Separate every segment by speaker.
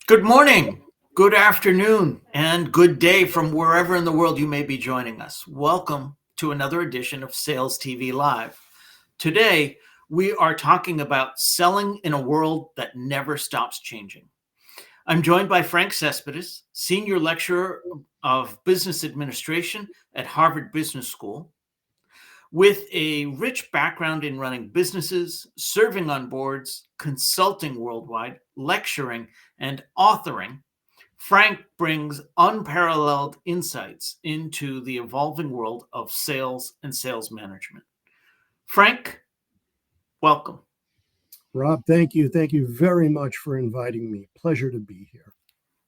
Speaker 1: Good morning, good afternoon, and good day from wherever in the world you may be joining us. Welcome to another edition of Sales TV Live. Today, we are talking about selling in a world that never stops changing. I'm joined by Frank Cespedes, Senior Lecturer of Business Administration at Harvard Business School. With a rich background in running businesses, serving on boards, consulting worldwide, lecturing, and authoring, Frank brings unparalleled insights into the evolving world of sales and sales management. Frank, welcome.
Speaker 2: Rob, thank you. Thank you very much for inviting me. Pleasure to be here.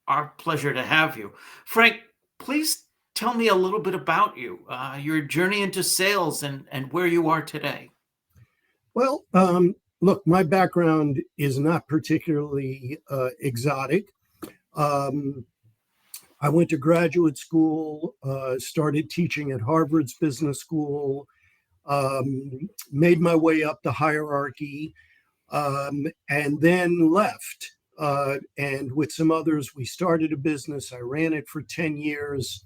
Speaker 1: Our pleasure to have you. Frank, please tell me a little bit about you, your journey into sales and where you are today.
Speaker 2: Well, look, my background is not particularly exotic. I went to graduate school, started teaching at Harvard's Business School, made my way up the hierarchy, and then left. And with some others, we started a business. I ran it for 10 years,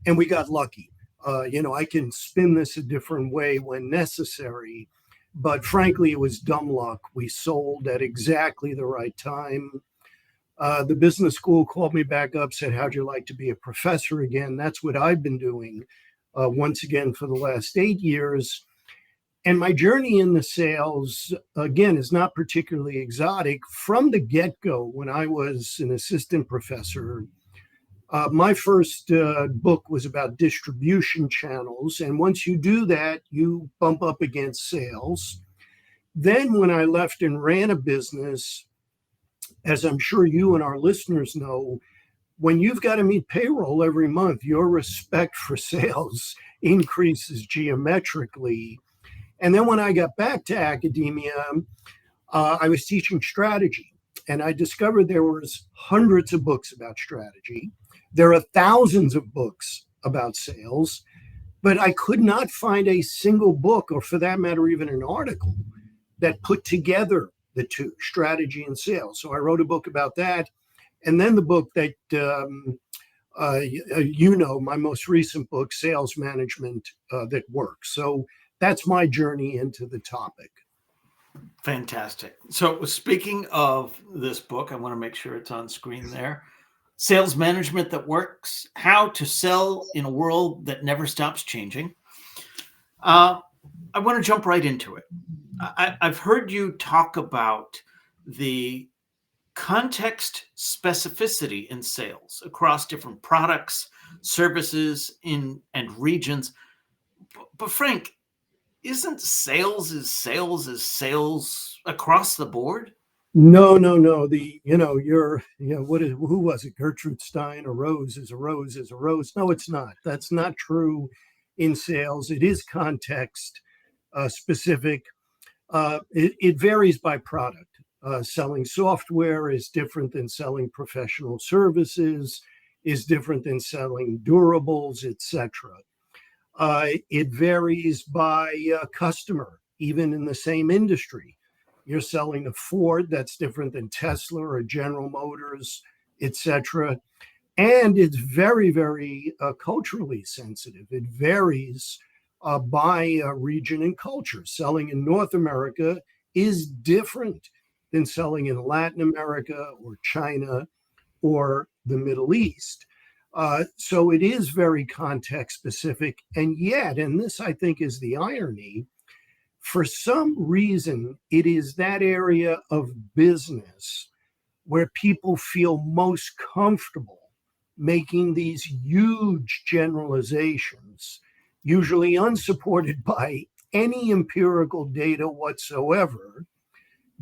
Speaker 2: and we got lucky. I can spin this a different way when necessary, but frankly, it was dumb luck. We sold at exactly the right time. The business school called me back up, said, "How'd you like to be a professor again?" That's what I've been doing once again for the last 8 years. And my journey in the sales, again, is not particularly exotic. From the get-go, when I was an assistant professor, my first book was about distribution channels. And once you do that, you bump up against sales. Then when I left and ran a business, as I'm sure you and our listeners know, when you've got to meet payroll every month, your respect for sales increases geometrically. And then when I got back to academia, I was teaching strategy, and I discovered there was hundreds of books about strategy. There are thousands of books about sales, but I could not find a single book, or for that matter, even an article, that put together the two, strategy and sales. So I wrote a book about that. And then the book that, my most recent book, Sales Management That Works. So that's my journey into the topic.
Speaker 1: Fantastic. So speaking of this book, I want to make sure it's on screen there. Sales Management That Works, How to Sell in a World That Never Stops Changing. I want to jump right into it. I've heard you talk about the context specificity in sales across different products, services, and regions. But Frank, isn't sales across the board?
Speaker 2: No. Who was it? Gertrude Stein, a rose is a rose is a rose. No, it's not. That's not true in sales. It is context specific. It varies by product. Selling software is different than selling professional services, is different than selling durables, etc. It varies by customer, even in the same industry. You're selling a Ford, that's different than Tesla or General Motors, etc. And it's very, very culturally sensitive. It varies by region and culture. Selling in North America is different than selling in Latin America or China or the Middle East. So it is very context specific. And yet, and this I think is the irony, for some reason, it is that area of business where people feel most comfortable making these huge generalizations, usually unsupported by any empirical data whatsoever,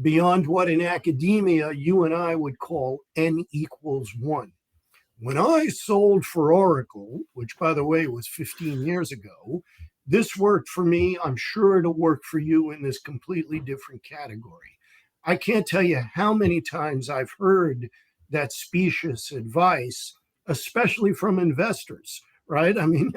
Speaker 2: beyond what in academia you and I would call N equals 1. When I sold for Oracle, which by the way was 15 years ago, this worked for me. I'm sure it'll work for you in this completely different category. I can't tell you how many times I've heard that specious advice, especially from investors, right? I mean,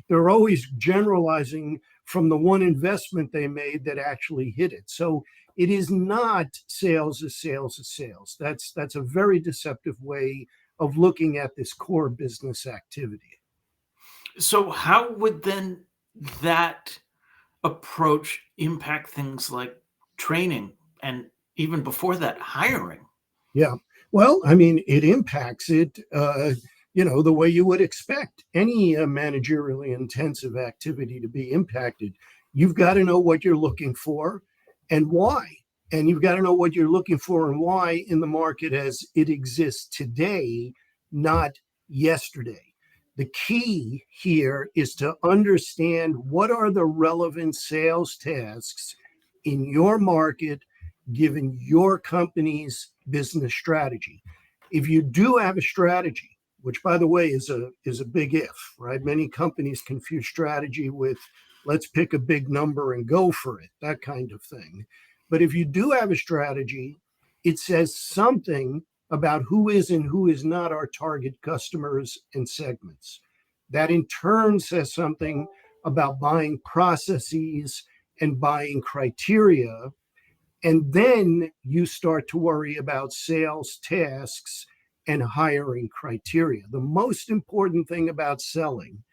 Speaker 2: they're always generalizing from the one investment they made that actually hit it. So It is not sales is sales is sales. That's a very deceptive way of looking at this core business activity.
Speaker 1: So how would then that approach impact things like training and even before that, hiring?
Speaker 2: Yeah. Well, I mean, it impacts it, the way you would expect any managerially intensive activity to be impacted. You've got to know what you're looking for and why. And you've got to know what you're looking for and why in the market as it exists today, not yesterday. The key here is to understand what are the relevant sales tasks in your market given your company's business strategy. If you do have a strategy, which by the way is a big if, right? Many companies confuse strategy with let's pick a big number and go for it, that kind of thing. But if you do have a strategy, it says something about who is and who is not our target customers and segments. That in turn says something about buying processes and buying criteria. And then you start to worry about sales tasks and hiring criteria. The most important thing about selling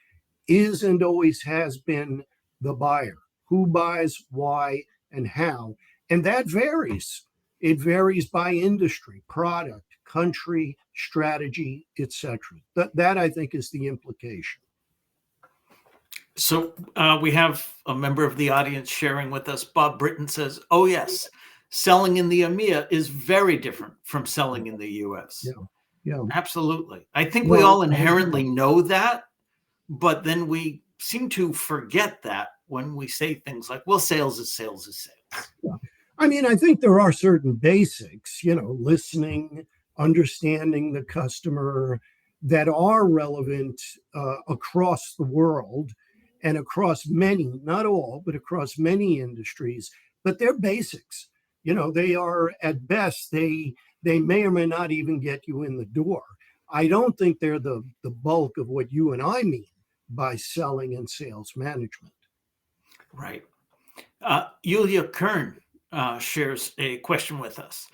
Speaker 2: is and always has been the buyer. Who buys, why, and how. And that varies. It varies by industry, product, country, strategy, etc. That I think is the implication.
Speaker 1: So we have a member of the audience sharing with us. Bob Britton says, oh, yes, selling in the EMEA is very different from selling in the US.
Speaker 2: Yeah. Yeah.
Speaker 1: Absolutely. I think we
Speaker 2: Well,
Speaker 1: all inherently know that, but then we seem to forget that when we say things like, well, sales is sales is sales.
Speaker 2: Yeah. I mean, I think there are certain basics, listening, understanding the customer that are relevant across the world and across many, not all, but across many industries. But they're basics. They are at best, they may or may not even get you in the door. I don't think they're the bulk of what you and I mean by selling and sales management.
Speaker 1: Right. Yulia Kern shares a question with us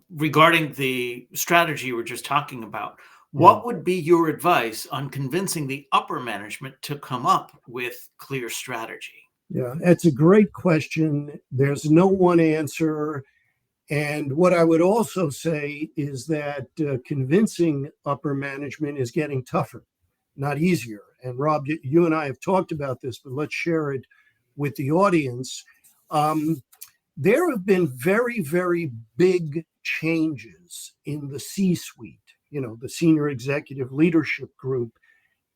Speaker 1: regarding the strategy we're just talking about. What would be your advice on convincing the upper management to come up with clear strategy?
Speaker 2: Yeah, that's a great question. There's no one answer. And what I would also say is that convincing upper management is getting tougher, not easier. And Rob, you and I have talked about this, but let's share it with the audience. There have been very, very big changes in the C-suite, the senior executive leadership group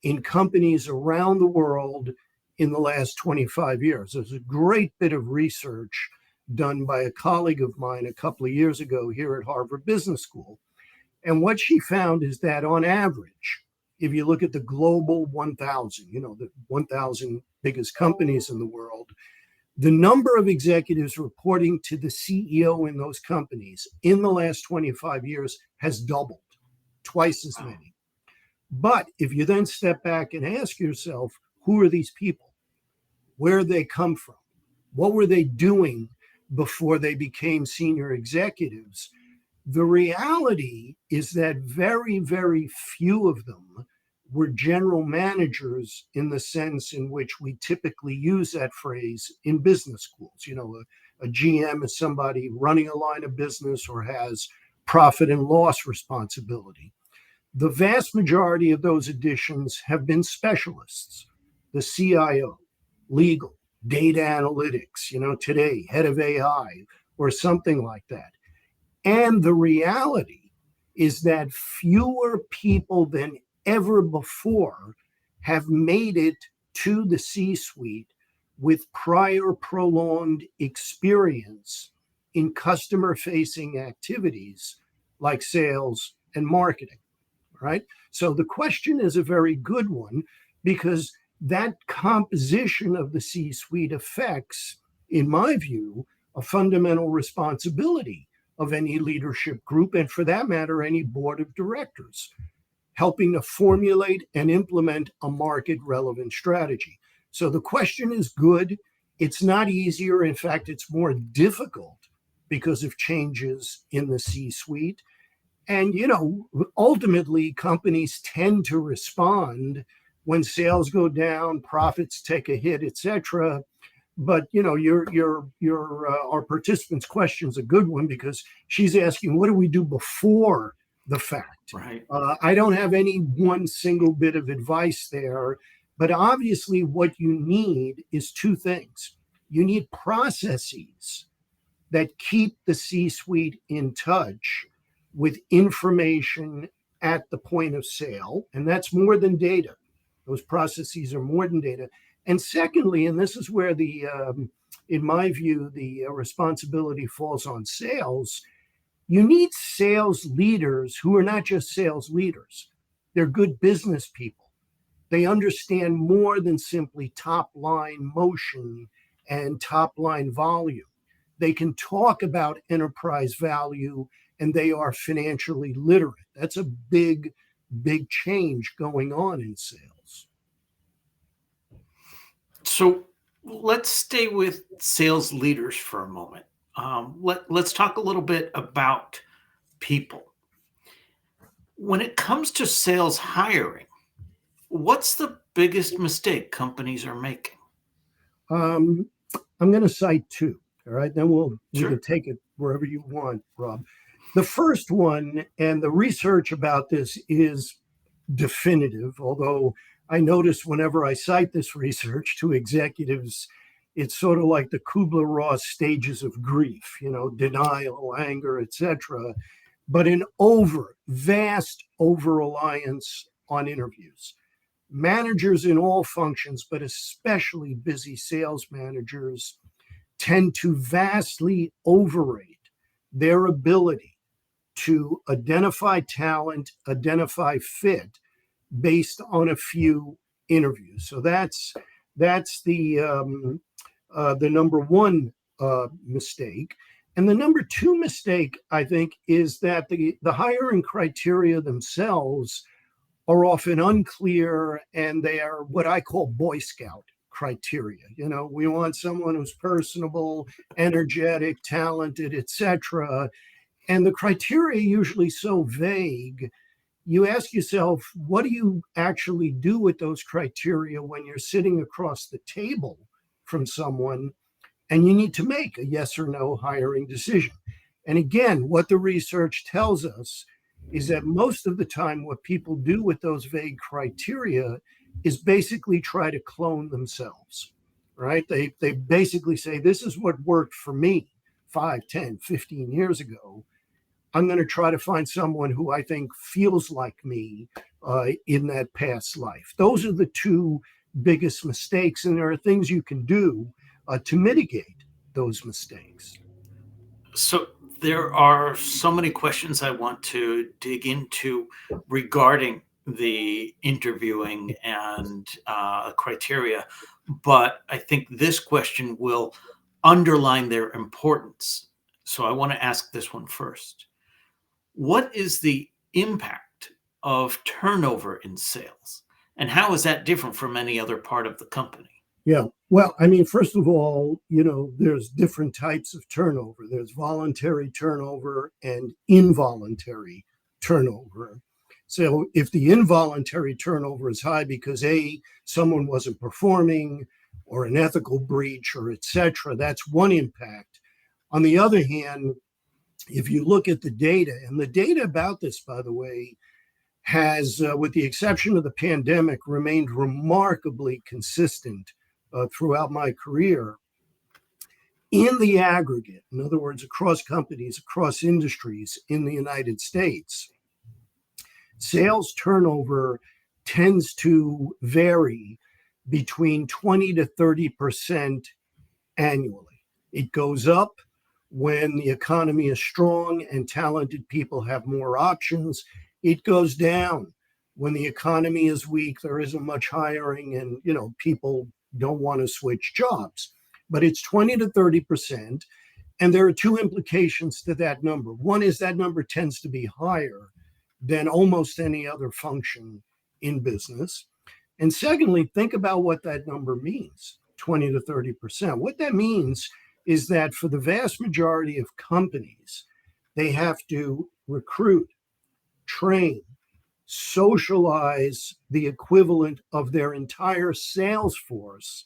Speaker 2: in companies around the world in the last 25 years. There's a great bit of research done by a colleague of mine a couple of years ago here at Harvard Business School. And what she found is that on average, if you look at the global 1,000, the 1,000 biggest companies in the world, the number of executives reporting to the CEO in those companies in the last 25 years has doubled, twice as many. But if you then step back and ask yourself, who are these people? Where did they come from? What were they doing before they became senior executives? The reality is that very, very few of them were general managers in the sense in which we typically use that phrase in business schools. A GM is somebody running a line of business or has profit and loss responsibility. The vast majority of those additions have been specialists, the CIO, legal, data analytics, today, head of AI, or something like that. And the reality is that fewer people than ever before have made it to the C-suite with prior prolonged experience in customer-facing activities like sales and marketing, right? So the question is a very good one because that composition of the C-suite affects, in my view, a fundamental responsibility of any leadership group, and for that matter, any board of directors, helping to formulate and implement a market relevant strategy. So the question is good, It's not easier. In fact, it's more difficult because of changes in the C-suite. And, ultimately, companies tend to respond when sales go down, profits take a hit, etc. But our participant's question is a good one because she's asking, what do we do before the fact?
Speaker 1: Right.
Speaker 2: I don't have any one single bit of advice there, but obviously what you need is two things. You need processes that keep the C-suite in touch with information at the point of sale, and that's more than data. Those processes are more than data. And secondly, and this is where in my view, the responsibility falls on sales. You need sales leaders who are not just sales leaders. They're good business people. They understand more than simply top line motion and top line volume. They can talk about enterprise value and they are financially literate. That's a big, big change going on in sales.
Speaker 1: So let's stay with sales leaders for a moment. Let's talk a little bit about people. When it comes to sales hiring, what's the biggest mistake companies are making?
Speaker 2: I'm going to cite two. All right, then we can
Speaker 1: Sure.
Speaker 2: take it wherever you want, Rob. The first one, and the research about this is definitive, although I notice whenever I cite this research to executives, it's sort of like the Kubler-Ross stages of grief, denial, anger, etc. But an vast over-reliance on interviews. Managers in all functions, but especially busy sales managers, tend to vastly overrate their ability to identify talent, identify fit based on a few interviews. So that's the number one mistake. And the number two mistake, I think, is that the hiring criteria themselves are often unclear, and they are what I call Boy Scout criteria. We want someone who's personable, energetic, talented, etc. And the criteria usually so vague. You ask yourself, what do you actually do with those criteria when you're sitting across the table from someone and you need to make a yes or no hiring decision? And again, what the research tells us is that most of the time, what people do with those vague criteria is basically try to clone themselves, right? They basically say, this is what worked for me 5, 10, 15 years ago. I'm going to try to find someone who I think feels like me in that past life. Those are the two biggest mistakes, and there are things you can do to mitigate those mistakes.
Speaker 1: So there are so many questions I want to dig into regarding the interviewing and criteria, but I think this question will underline their importance. So I want to ask this one first. What is the impact of turnover in sales? And how is that different from any other part of the company?
Speaker 2: Yeah. Well, I mean, first of all, there's different types of turnover. There's voluntary turnover and involuntary turnover. So if the involuntary turnover is high because someone wasn't performing or an ethical breach or etc., that's one impact. On the other hand, if you look at the data, and the data about this, by the way, has, with the exception of the pandemic, remained remarkably consistent throughout my career. In the aggregate, in other words, across companies, across industries in the United States, sales turnover tends to vary between 20 to 30% annually. It goes up when the economy is strong and talented people have more options. It goes down when the economy is weak, there isn't much hiring, and people don't want to switch jobs. But it's 20 to 30%. And there are two implications to that number. One is that number tends to be higher than almost any other function in business. And secondly, think about what that number means. 20 to 30%. What that means is that for the vast majority of companies, they have to recruit, train, socialize the equivalent of their entire sales force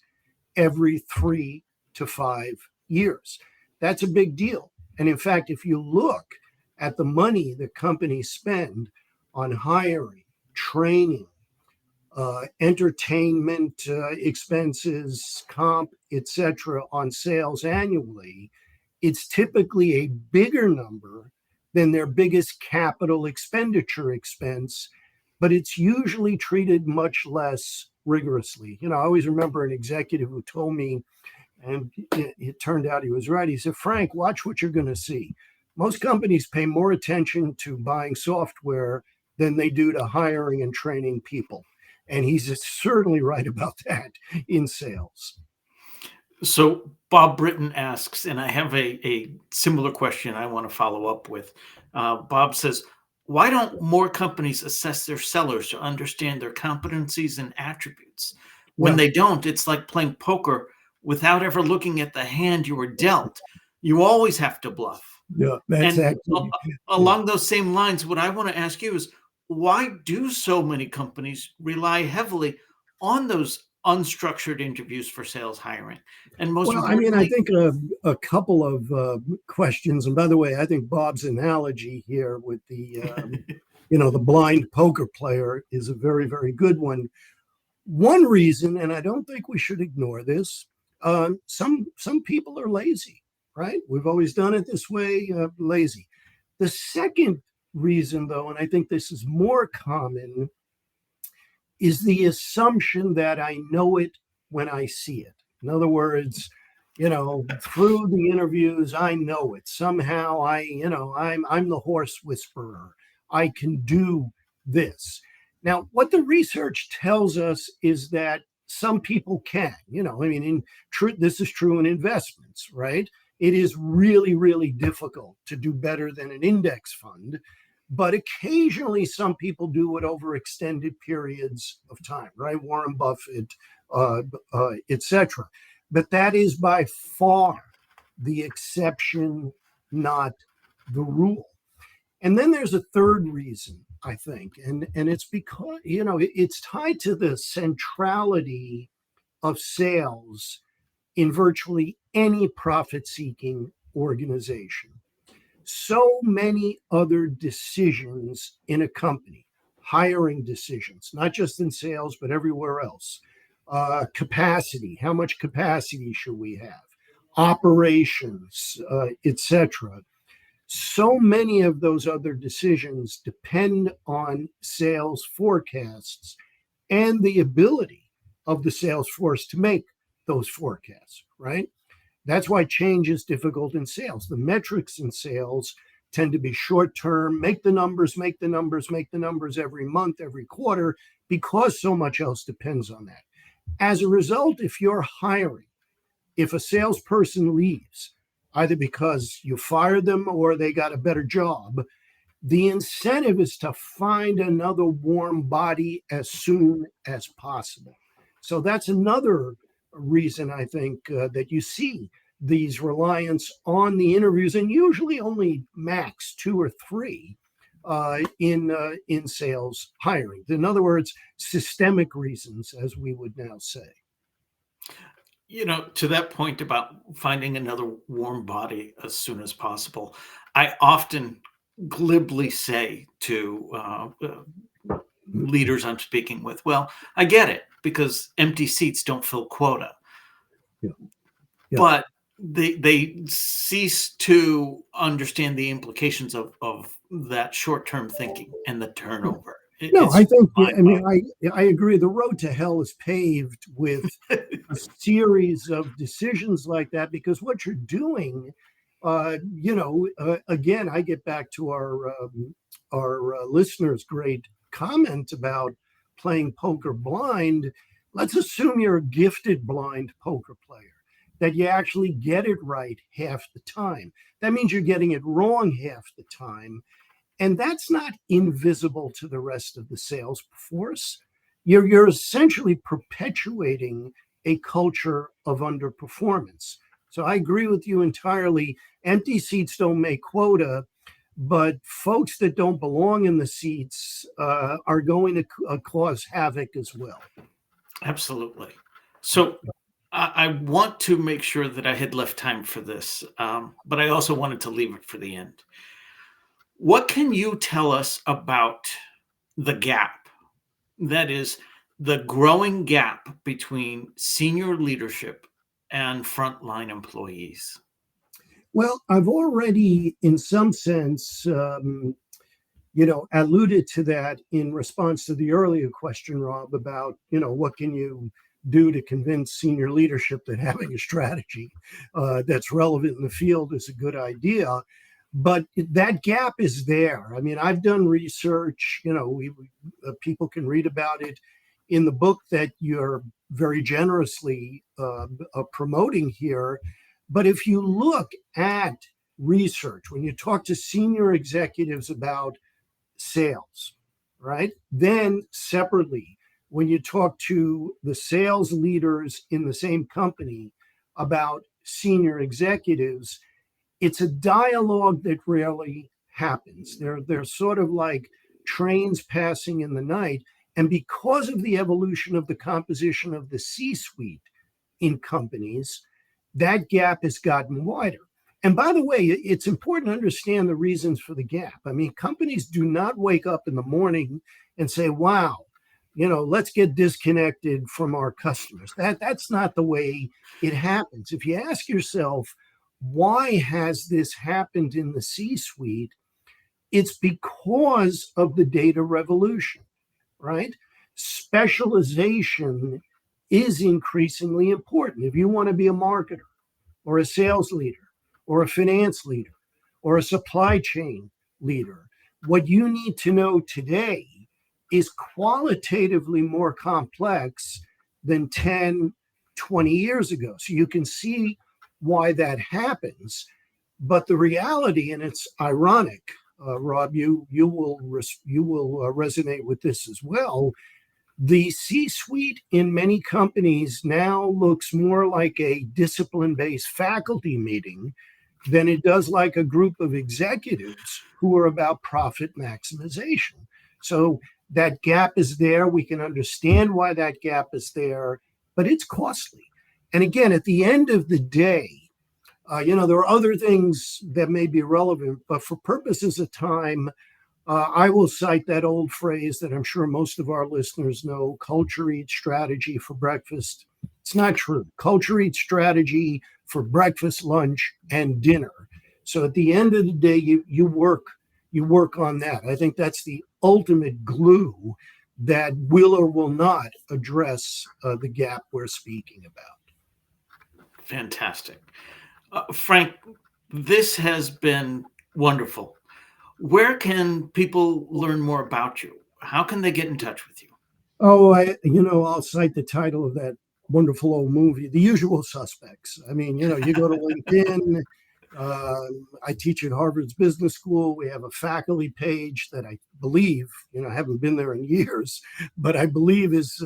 Speaker 2: every 3 to 5 years. That's a big deal. And in fact, if you look at the money that companies spend on hiring, training, entertainment expenses, comp, etc., on sales annually, it's typically a bigger number than their biggest capital expenditure expense, but it's usually treated much less rigorously. I always remember an executive who told me, and it turned out he was right. He said, Frank, watch what you're going to see. Most companies pay more attention to buying software than they do to hiring and training people. And he's certainly right about that in sales.
Speaker 1: So Bob Britton asks, and I have a similar question I want to follow up with. Bob says, why don't more companies assess their sellers to understand their competencies and attributes? When they don't, it's like playing poker without ever looking at the hand you were dealt. You always have to bluff.
Speaker 2: Yeah, that's
Speaker 1: And along those same lines, what I want to ask you is, why do so many companies rely heavily on those unstructured interviews for sales hiring? And most importantly,
Speaker 2: I think a couple of questions. And by the way, I think Bob's analogy here with the the blind poker player is a very, very good one. One reason, and I don't think we should ignore this, some people are lazy, right? We've always done it this way, lazy. The second reason, though, and I think this is more common, is the assumption that I know it when I see it. In other words, through the interviews, I know it. Somehow I'm the horse whisperer. I can do this. Now, what the research tells us is that some people can, this is true in investments, right? It is really, really difficult to do better than an index fund, but occasionally some people do it over extended periods of time, right? Warren Buffett, etc. But that is by far the exception, not the rule. And then there's a third reason, I think, and it's because, it's tied to the centrality of sales in virtually any profit-seeking organization. So many other decisions in a company, hiring decisions, not just in sales, but everywhere else. Capacity, how much capacity should we have? Operations, etc. So many of those other decisions depend on sales forecasts and the ability of the sales force to make those forecasts, right? That's why change is difficult in sales. The metrics in sales tend to be short term, make the numbers every month, every quarter, because so much else depends on that. As a result, if you're hiring, if a salesperson leaves, either because you fired them or they got a better job, the incentive is to find another warm body as soon as possible. So that's another reason, I think, that you see these reliance on the interviews, and usually only max 2 or 3 in sales hiring. In other words, systemic reasons, as we would now say.
Speaker 1: To that point about finding another warm body as soon as possible, I often glibly say to leaders I'm speaking with, well, I get it, because empty seats don't fill quota.
Speaker 2: Yeah.
Speaker 1: But they cease to understand the implications of that short-term thinking and the turnover.
Speaker 2: I agree. The road to hell is paved with a series of decisions like that, because what you're doing, again, I get back to our listeners' great comment about playing poker blind. Let's assume you're a gifted blind poker player, that you actually get it right half the time. That means you're getting it wrong half the time. And that's not invisible to the rest of the sales force. You're essentially perpetuating a culture of underperformance. So I agree with you entirely. Empty seats don't make quota, but folks that don't belong in the seats are going to cause havoc as well.
Speaker 1: Absolutely. So I want to make sure that I had left time for this, but I also wanted to leave it for the end. What can you tell us about the gap? That is, the growing gap between senior leadership and frontline employees.
Speaker 2: Well, I've already, in some sense, alluded to that in response to the earlier question, Rob, about, what can you do to convince senior leadership that having a strategy that's relevant in the field is a good idea. But that gap is there. I mean, I've done research, people can read about it in the book that you're very generously promoting here. But if you look at research, when you talk to senior executives about sales, right? Then separately, when you talk to the sales leaders in the same company about senior executives, it's a dialogue that rarely happens. They're sort of like trains passing in the night. And because of the evolution of the composition of the C-suite in companies, that gap has gotten wider. And by the way, it's important to understand the reasons for the gap. I mean, companies do not wake up in the morning and say, wow, let's get disconnected from our customers. That's not the way it happens. If you ask yourself, why has this happened in the C-suite? It's because of the data revolution, right? Specialization is increasingly important. If you want to be a marketer or a sales leader or a finance leader or a supply chain leader, what you need to know today is qualitatively more complex than 10, 20 years ago. So you can see why that happens. But the reality, and it's ironic, Rob, you will resonate with this as well. The C-suite in many companies now looks more like a discipline-based faculty meeting than it does like a group of executives who are about profit maximization. So that gap is there. We can understand why that gap is there, but it's costly. And again, at the end of the day, there are other things that may be relevant, but for purposes of time, I will cite that old phrase that I'm sure most of our listeners know: culture eats strategy for breakfast. It's not true. Culture eats strategy for breakfast, lunch, and dinner. So at the end of the day, you work on that. I think that's the ultimate glue that will or will not address the gap we're speaking about.
Speaker 1: Fantastic. Frank, this has been wonderful. Where can people learn more about you? How can they get in touch with you?
Speaker 2: Oh, I'll cite the title of that wonderful old movie, The Usual Suspects. I mean, you go to LinkedIn. I teach at Harvard's Business School. We have a faculty page that I believe, I haven't been there in years, but I believe is,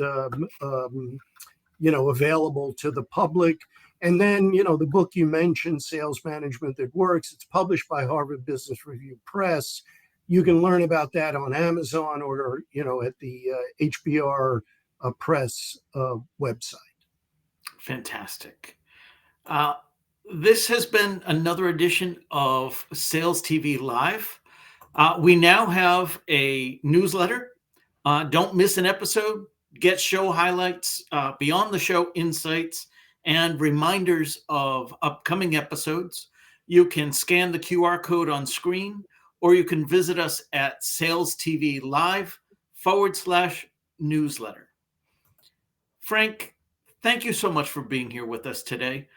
Speaker 2: available to the public. And then, the book you mentioned, Sales Management That Works, it's published by Harvard Business Review Press. You can learn about that on Amazon or, at the HBR Press website.
Speaker 1: Fantastic. This has been another edition of Sales TV Live. We now have a newsletter. Don't miss an episode. Get show highlights, beyond the show insights, and reminders of upcoming episodes. You can scan the QR code on screen, or you can visit us at SalesTV.live/newsletter. Frank, thank you so much for being here with us today.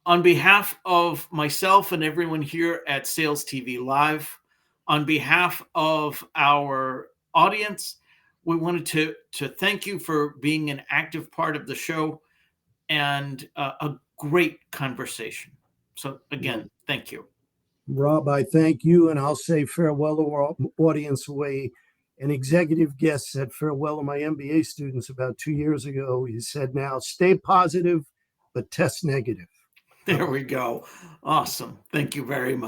Speaker 1: On behalf of myself and everyone here at Sales TV Live, on behalf of our audience, we wanted to thank you for being an active part of the show and a great conversation. So again, thank you.
Speaker 2: Rob, I thank you, and I'll say farewell to our audience away an executive guest said farewell to my MBA students about 2 years ago. He said, now stay positive, but test negative.
Speaker 1: There we go. Awesome. Thank you very much.